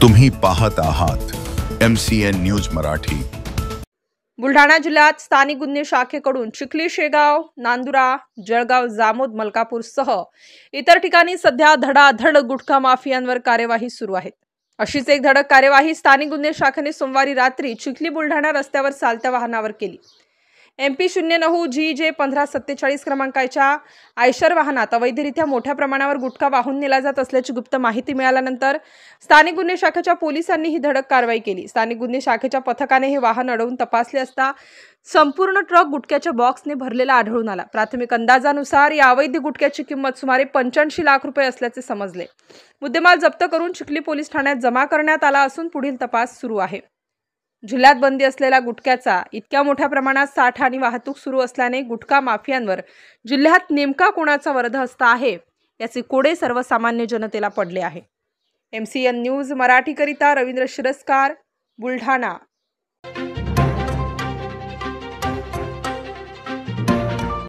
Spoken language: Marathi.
तुम्ही पाहत आहात MCN न्यूज मराठी। बुलढाणा जिल्ह्यात स्थानिक गुन्हे शाखेकडून चिखली, शेगाव, नांदुरा, जळगाव, जामोद, मलकापूरसह इतर ठिकाणी सध्या धडाधड गुटखा माफियांवर कार्यवाही सुरू आहे। अशीच एक धडक कार्यवाही स्थानिक गुन्हे शाखेने सोमवारी रात्री चिखली बुलढाणा रस्त्यावर चालत्या वाहनावर केली। MP 09 GJ 1547 क्रमांकाच्या आयशर वाहनात अवैधरित्या मोठ्या प्रमाणावर गुटखा वाहून नेला जात असल्याची गुप्त माहिती मिळाल्यानंतर स्थानिक गुन्हे शाखेच्या पोलिसांनी ही धडक कारवाई केली। स्थानिक गुन्हे शाखेच्या पथकाने हे वाहन अडवून तपासले असता संपूर्ण ट्रक गुटख्याच्या बॉक्सने भरलेला आढळून आला। प्राथमिक अंदाजानुसार या अवैध गुटख्याची किंमत सुमारे 85 लाख रुपये असल्याचे समजले। मुद्देमाल जप्त करून चिखली पोलीस ठाण्यात जमा करण्यात आला असून पुढील तपास सुरू आहे। जिल्ह्यात बंदी असलेल्या गुटख्याचा इतक्या मोठ्या प्रमाणात साठा आणि वाहतूक सुरू असल्याने गुटखा माफियांवर जिल्ह्यात नेमका कोणाचा वरदहस्त आहे याचे कोडे सर्वसामान्य जनतेला पडले आहे। MCN न्यूज मराठी करिता रवींद्र शिरस्कार, बुलढाणा।